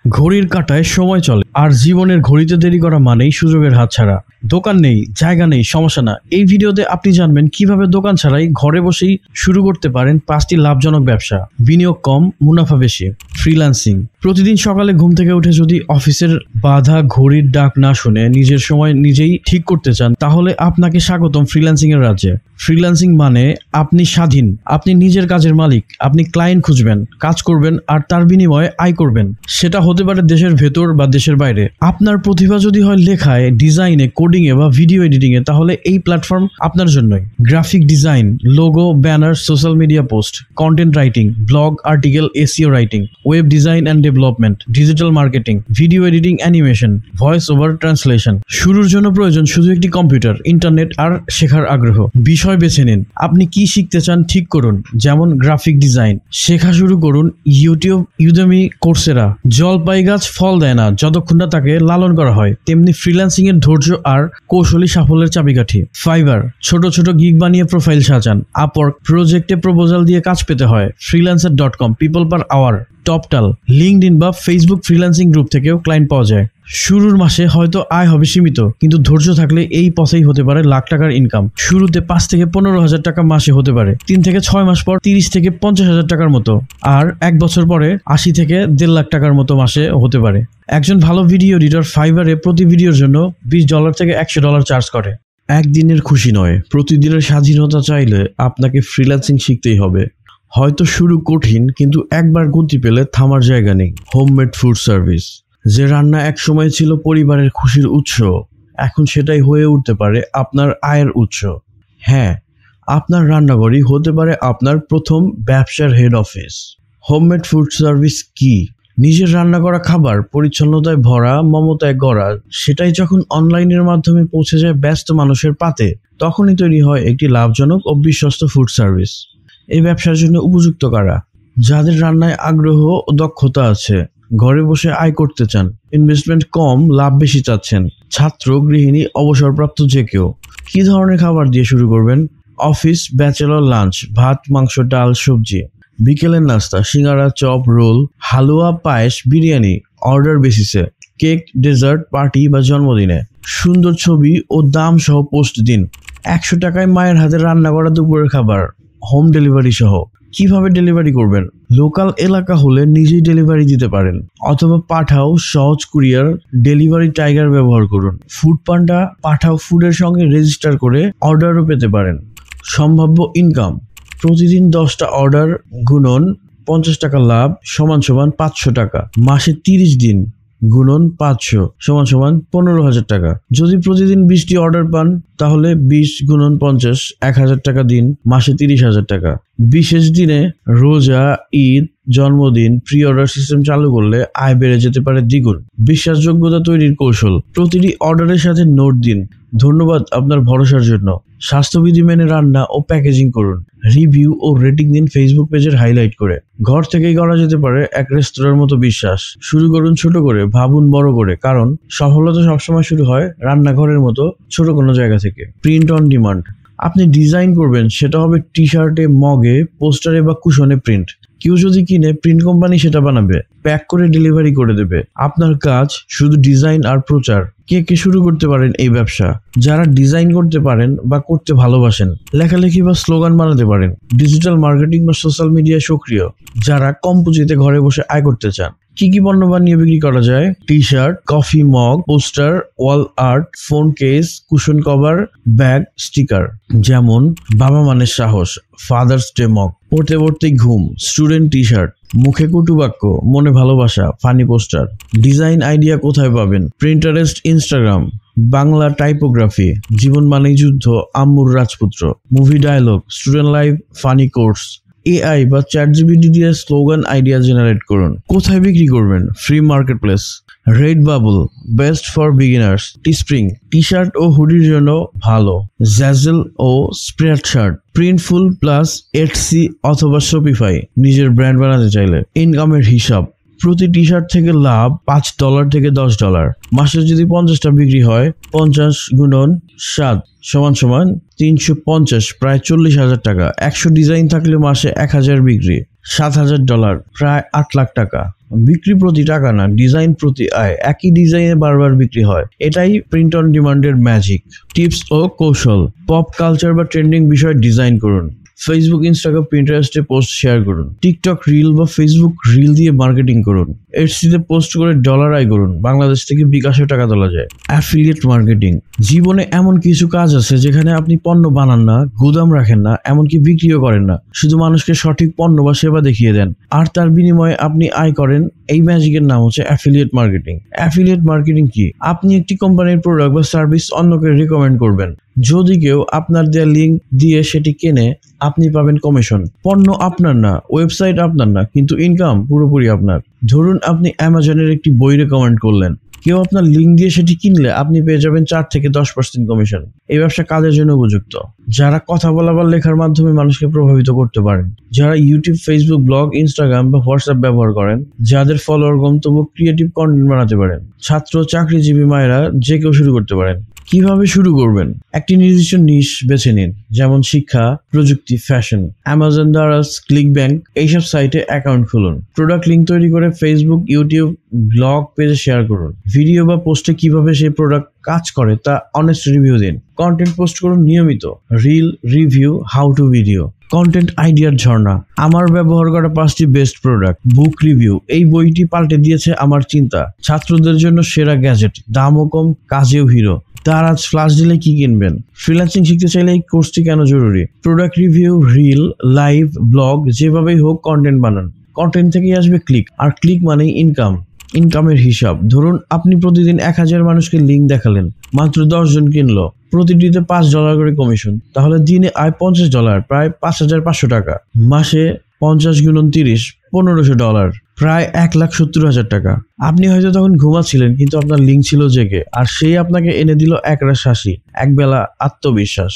ঘড়ির কাঁটায় সময় চলে, আর জীবনের ঘড়িতে দেরি করা মানেই সুযোগের হাতছাড়া। দোকান নেই, জায়গা নেই, সমস্যা না। এই ভিডিওতে আপনি জানবেন কিভাবে দোকান ছাড়াই ঘরে বসেই শুরু করতে পারেন 5টি লাভজনক ব্যবসা। বিনিয়োগ কম, মুনাফা বেশি। ফ্রিল্যান্সিং। প্রতিদিন সকালে ঘুম থেকে উঠে যদি অফিসের বাধা ঘড়ির ডাক না শুনে নিজের সময় নিজেই ঠিক করতে চান, তাহলে আপনাকে স্বাগতম ফ্রিল্যান্সিং এর রাজ্যে। ফ্রিল্যান্সিং মানে আপনি স্বাধীন, আপনি নিজের কাজের মালিক। আপনি ক্লায়েন্ট খুঁজবেন, কাজ করবেন আর তার বিনিময়ে আয় করবেন। সেটা হতে পারে দেশের ভেতর বা দেশের বাইরে। আপনার প্রতিভা যদি হয় লেখায়, ডিজাইনে, কোডিংয়ে বা ভিডিও এডিটিংয়ে, তাহলে এই প্ল্যাটফর্ম আপনার জন্যই। Graphic design, logo, banner, social media post, content writing, blog, article, SEO writing, web design and development, digital marketing, video editing, animation, voice over translation. শুরুর জন্য প্রয়োজন শুধু একটি কম্পিউটার, ইন্টারনেট আর শেখার আগ্রহ। বিষয় বেছে নিন, আপনি কি শিখতে চান ঠিক করুন। যেমন গ্রাফিক ডিজাইন শেখা শুরু করুন ইউটিউব, ইউডেমি, কোর্সেরা। জলপাই গাছ ফল দেয় না যতক্ষণ না তাকে লালন করা হয়, তেমনি ফ্রিল্যান্সিং এর ধৈর্য আর কৌশলী সাফল্যের চাবিকাঠি। ফাইবার, ছোট ছোট গিগ বানিয়ে প্রোফাইল সাজান। আপওয়ার্ক, প্রজেক্টে প্রপোজাল দিয়ে কাজ পেতে হয়। ফ্রিল্যান্সার.com, পিপল পার আওয়ার। টপটাল, লিঙ্কডইন বা ফেসবুক ফ্রিল্যান্সিং গ্রুপ থেকেও ক্লায়েন্ট পাওয়া যায়। শুরুর মাসে হয়তো আয় হবে সীমিত, কিন্তু ধৈর্য থাকলে এই পথেই হতে পারে লাখ টাকার ইনকাম। শুরুতে 5 থেকে 15,000 টাকা মাসে হতে পারে, 3 থেকে 6 মাস পর 30 থেকে 50,000 টাকার মতো, আর 1 বছর পরে 80 থেকে 1.5 লাখ টাকার মতো মাসে হতে পারে। একজন ভালো ভিডিও এডিটর ফাইবারে প্রতি ভিডিওর জন্য $20 থেকে $100 চার্জ করে। একদিনের খুশি নয়, প্রতিদিনের স্বাধীনতা চাইলে আপনাকে ফ্রিল্যান্সিং শিখতেই হবে। হয়তো শুরু কঠিন, কিন্তু একবার গতি পেলে থামার জায়গা নেই। Homemade food service. যে রান্না একসময় ছিল পরিবারের খুশির উৎস, এখন সেটাই হয়ে উঠতে পারে আপনার আয়ের উৎস। হ্যাঁ, আপনার রান্নাঘরই হতে পারে আপনার প্রথম ব্যবসার head office. Homemade food service কি? নিজের রান্না করা খাবার পরিচ্ছন্নতায় ভরা, মমতায় গড়া, সেটাই যখন অনলাইনের মাধ্যমে পৌঁছে যায় ব্যস্ত মানুষের পাতে, তখনই তৈরি হয় একটি লাভজনক ও বিশ্বস্ত ফুড সার্ভিস। এই ব্যবসার জন্য উপযুক্ত কারা? যাদের রান্নায় আগ্রহ ও দক্ষতা আছে, ঘরে বসে আয় করতে চান, ইনভেস্টমেন্ট কম, লাভ বেশি চাচ্ছেন, ছাত্র, গৃহিণী, অবসরপ্রাপ্ত যে কেউ। কি ধরনের খাবার দিয়ে শুরু করবেন? অফিস, ব্যাচেলর লাঞ্চ, ভাত, মাংস, ডাল, সবজি। বিকেলের নাস্তা, সিঙ্গারা, চপ, রোল, হালুয়া, পায়েস, বিরিয়ানি, অর্ডার বেসিসে। কেক, ডেজার্ট, পার্টি বা জন্মদিনে। সুন্দর ছবি ও দাম সহ পোস্ট দিন। 100 টাকায় মায়ের হাতে রান্না করা দুপুরের খাবার, হোম ডেলিভারি সহ। কিভাবে ডেলিভারি করবেন? লোকাল এলাকা হলে নিজেই ডেলিভারি দিতে পারেন, অথবা পাঠাও সহজ কুরিয়ার, ডেলিভারি টাইগার ব্যবহার করুন। ফুড পান্ডা, পাঠাও ফুডের সঙ্গে রেজিস্টার করে অর্ডারও পেতে পারেন। সম্ভাব্য ইনকাম: প্রতিদিন 10টা অর্ডার গুণন 50 টাকা লাভ সমান 500 টাকা। মাসে 30 দিন গুণন 500 সমান 15,000 টাকা। যদি প্রতিদিন 20টি অর্ডার পান, তাহলে 20 গুণন 50, 1,000 টাকা দিন, মাসে 30,000 টাকা। বিশেষ দিনে, রোজা, ঈদ, জন্মদিন, প্রি অর্ডার সিস্টেম চালু করলে আয় বেড়ে যেতে পারে দ্বিগুণ। বিশ্বাসযোগ্যতা তৈরির কৌশল: প্রতিটি অর্ডারের সাথে নোট দিন, ধন্যবাদ আপনার ভরসার জন্য। স্বাস্থ্যবিধি মেনে রান্না ও প্যাকেজিং করুন। রিভিউ ও রেটিং দিন ফেসবুক পেজের হাইলাইট করে। ঘর থেকেই করা যেতে পারে এক রেস্তোরাঁর মতো বিশ্বাস। শুরু করুন ছোট করে, ভাবুন বড় করে, কারণ সফলতা সবসময় শুরু হয় রান্নাঘরের মতো ছোট কোনো জায়গা থেকে। Print on demand. আপনি ডিজাইন করবেন, সেটা হবে টি শার্টে, মগে, পোস্টারে বা কুশনে প্রিন্ট। কেউ যদি কিনে, প্রিন্ট কোম্পানি সেটা বানাবে, প্যাক করে ডেলিভারি করে দেবে। আপনার কাজ শুধু ডিজাইন আর প্রচার। কে শুরু করতে পারেন এই ব্যবসা? যারা ডিজাইন করতে পারেন বা করতে ভালোবাসেন, লেখালেখি বা স্লোগান বানাতে পারেন, ডিজিটাল মার্কেটিং বা সোশ্যাল মিডিয়ায় সক্রিয়, যারা কম পুঁজিতে ঘরে বসে আয় করতে চান। কি পণ্য বানিয়ে বিক্রি করা যায়? T shirt, coffee mug, poster, wall art, phone case, cushion cover, bag, sticker. যেমন বাবা মানের সাহস, ফাদার্স ডে মগ, পড়তে পড়তেই ঘুম, স্টুডেন্ট টি শার্ট, মুখে কটু বাক্য, মনে ভালোবাসা, ফানি পোস্টার। ডিজাইন আইডিয়া কোথায় পাবেন? Pinterest, Instagram. বাংলা টাইপোগ্রাফি, জীবন মানেই যুদ্ধ, আম্মুর রাজপুত্র। Movie dialogue, student live, funny course. AI বা চ্যাটজিপিটি দিয়ে স্লোগান আইডিয়া জেনারেট করুন। কোথায় বিক্রি করবেন? Free marketplace. Redbubble, best for beginners. Teespring, T shirt ও হুডির জন্য ভালো। জ্যাজেল ও Spreadshirt. Printful plus Etsy অথবা শপিফাই, নিজের ব্র্যান্ড বানাতে চাইলে। ইনকামের হিসাব: প্রতি টি শার্ট থেকে লাভ $5 থেকে $10। মাসে যদি 50টা বিক্রি হয়, 50 গুণন 7 সমান 350, প্রায় 40,000 টাকা। 100 ডিজাইন থাকলে মাসে 1,000 বিক্রি। $7,000, প্রায় 8 লাখ টাকা। বিক্রি প্রতি টাকা না, ডিজাইন প্রতি আয়। একই ডিজাইনে বারবার বিক্রি হয়, এটাই প্রিন্ট অন ডিমান্ডের ম্যাজিক। টিপস ও কৌশল: পপ কালচার বা ট্রেন্ডিং বিষয় ডিজাইন করুন। ফেসবুক, ইনস্টাগ্রাম, পিন্টারেস্টে পোস্ট শেয়ার করুন। টিকটক রিল বা ফেসবুক রিল দিয়ে মার্কেটিং করুন। এডসিতে পোস্ট করে ডলার আয় করুন। বাংলাদেশ থেকে বিকাশে টাকা তোলা যায়। অ্যাফিলিয়েট মার্কেটিং: জীবনে এমন কিছু কাজ আছে যেখানে আপনি পণ্য বানান না, গুদাম রাখেন না, এমনকি বিক্রিও করেন না, শুধু মানুষকে সঠিক পণ্য বা সেবা দেখিয়ে দেন, আর তার বিনিময়ে আপনি আয় করেন। এই ম্যাজিকের নাম হচ্ছে অ্যাফিলিয়েট মার্কেটিং। অ্যাফিলিয়েট মার্কেটিং কি? আপনি একটি কোম্পানির প্রোডাক্ট বা সার্ভিস অন্যকে রিকমেন্ড করবেন। যদি কেউ আপনার দেওয়া লিঙ্ক দিয়ে সেটি কেনে, আপনি পাবেন কমিশন। পণ্য আপনার না, ওয়েবসাইট আপনার না, কিন্তু ইনকাম পুরোপুরি আপনার। ধরুন আপনি অ্যামাজনের একটি বই রেকমেন্ড করলেন, কেউ আপনার লিঙ্ক দিয়ে সেটি কিনলে আপনি পেয়ে যাবেন 4 থেকে 10% কমিশন। এই ব্যবসা কাজের জন্য উপযুক্ত যারা কথা বলা বা লেখার মাধ্যমে মানুষকে প্রভাবিত করতে পারেন, যারা ইউটিউব, ফেসবুক, ব্লগ, ইনস্টাগ্রাম বা হোয়াটসঅ্যাপ ব্যবহার করেন, যাদের ফলোয়ার কম তবু ক্রিয়েটিভ কন্টেন্ট বানাতে পারেন। ছাত্র, চাকরিজীবী মায়েরা যে কেউ শুরু করতে পারেন। কিভাবে শুরু করবেন? একটি নির্দিষ্ট নিশ বেছে নিন, যেমন শিক্ষা, প্রযুক্তি, ফ্যাশন। অ্যামাজন, দারাজ, ক্লিকব্যাংক এইসব সাইটে অ্যাকাউন্ট খুলুন। প্রোডাক্ট লিঙ্ক তৈরি করে ফেসবুক, ইউটিউব, ব্লগ পেজে শেয়ার করুন। ভিডিও বা পোস্টে কিভাবে সেই প্রোডাক্ট কাজ করে তা অনেস্ট রিভিউ দিন। কন্টেন্ট পোস্ট করুন নিয়মিত। Reel, review, how to video. Content আইডিয়ার ঝর্ণা: আমার ব্যবহার করা 5টি বেস্ট প্রোডাক্ট। বুক রিভিউ: এই বইটি পাল্টে দিয়েছে আমার চিন্তা। ছাত্রদের জন্য সেরা গ্যাজেট, দামও কম, কাজেও হিরো। দারাজ, ফ্ল্যাশ দিলে কি কিনবেন? ফ্রিল্যান্সিং শিখতে চাইলে এই কোর্সটি কেন জরুরি? Product review, reel, live, blog, যেভাবেই হোক কন্টেন্ট বানান। কন্টেন্ট থেকেই আসবে ক্লিক, আর ক্লিক মানেই ইনকাম। ইনকামের হিসাব: ধরুন আপনি প্রতিদিন 1000 মানুষকে লিঙ্ক দেখালেন, মাত্র 10 জন কিনলো, প্রতিটিতে $5 করে কমিশন, তাহলে দিনে আয় $50, প্রায় 5500 টাকা। মাসে 50 গুণন 30, $1500, প্রায় 1,70,000 টাকা। আপনি হয়তো তখন ঘুমাচ্ছিলেন, কিন্তু আপনার লিঙ্ক ছিল জেগে, আর সেই আপনাকে এনে দিল একরাশ হাসি, একবেলা আত্মবিশ্বাস।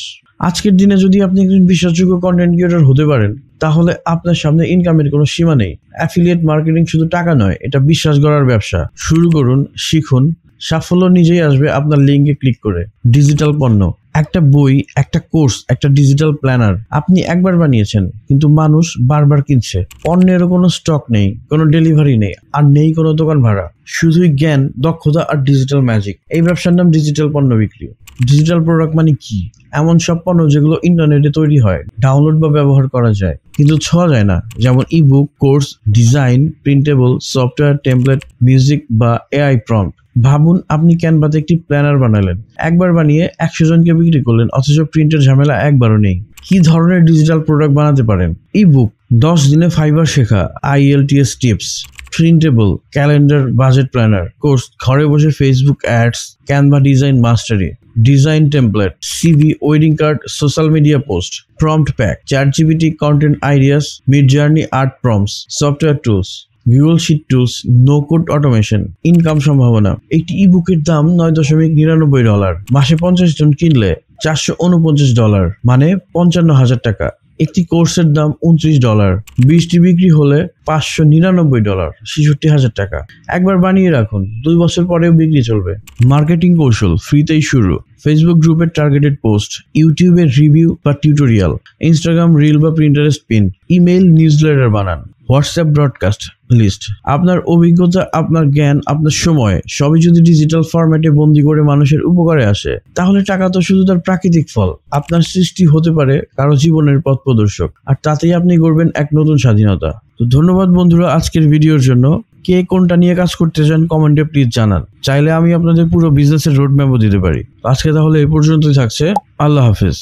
আজকের দিনে যদি আপনি একজন বিশ্বাসযোগ্য কন্টেন্ট ক্রিয়েটর হতে পারেন, তাহলে আপনার সামনে ইনকামের কোনো সীমা নেই। অ্যাফিলিয়েট মার্কেটিং শুধু টাকা নয়, এটা বিশ্বাস গড়ার ব্যবসা। শুরু করুন, শিখুন, সাফল্য নিজেই আসবে আপনার লিঙ্কে ক্লিক করে। ডিজিটাল পণ্য: একটা বই, একটা কোর্স, একটা ডিজিটাল প্ল্যানার আপনি একবার বানিয়েছেন, কিন্তু মানুষ বারবার কিনছে। পণ্যেরও কোনো স্টক নেই, কোনো ডেলিভারি নেই, আর নেই কোনো দোকান ভাড়া, শুধুই জ্ঞান, দক্ষতা আর ডিজিটাল ম্যাজিক। এই ব্যবসার নাম ডিজিটাল পণ্য বিক্রি। ডিজিটাল প্রোডাক্ট মানে কি? এমন সব পণ্য যেগুলো ইন্টারনেটে তৈরি হয়, ডাউনলোড বা ব্যবহার করা যায়, কিন্তু ছোঁয়া যায় না, যেমন ebook, course, design, printable, software, template, music বা এআই প্রম্পট। ভাবুন আপনি ক্যানভাতে একটি প্ল্যানার বানালেন, একবার বানিয়ে 100 জনকে বিক্রি করলেন, অথচ প্রিন্টের ঝামেলা একবারও নেই। কি ধরনের ডিজিটাল প্রোডাক্ট বানাতে পারেন? ইবুক, 10 দিনে ফাইবার শেখা, IELTS tips. Printable, calendar, budget planner. Course, ঘরে বসে Facebook ads, Canva design mastery. Design template, CV, wedding card, social media post. Prompt pack, ChatGPT content ideas, Midjourney art prompts. Software tools, Google sheet tools, no code automation. Income সম্ভাবনা: একটি ইবুকের দাম $9.99, মাসে 50 জন কিনলে $449, মানে $55,000 টাকা। একটি কোর্সের দাম $29, 20টি বিক্রি হলে $599, $66,000 টাকা। একবার বানিয়ে রাখুন, 2 বছর পরেও বিক্রি চলবে। মার্কেটিং কৌশল: ফ্রিতেই শুরু। ফেসবুক গ্রুপের টার্গেটেড পোস্ট, ইউটিউবের রিভিউ বা টিউটোরিয়াল, ইনস্টাগ্রাম রিল বা প্রিন্টারেস্ট পিন, ইমেইল নিউজলেটার বানান, হোয়াটসঅ্যাপ ব্রডকাস্ট লিস্ট। আপনার অভিজ্ঞতা, আপনার জ্ঞান, আপনার সময় সবই যদি ডিজিটাল ফরম্যাটে বন্দি করে মানুষের উপকারে আসে, তাহলে টাকা তো শুধু তার প্রাকৃতিক ফল। আপনার সৃষ্টি হতে পারে কারো জীবনের পথ প্রদর্শক, আর তাতেই আপনি গড়বেন এক নতুন স্বাধীনতা। তো ধন্যবাদ বন্ধুরা আজকের ভিডিওর জন্য। কে কোনটা নিয়ে কাজ করতে চান কমেন্টে প্লিজ জানান, চাইলে আমি আপনাদের পুরো বিজনেসের রোড ম্যাপও দিতে পারি। আজকে তাহলে এই পর্যন্তই থাকছে। আল্লাহ হাফেজ।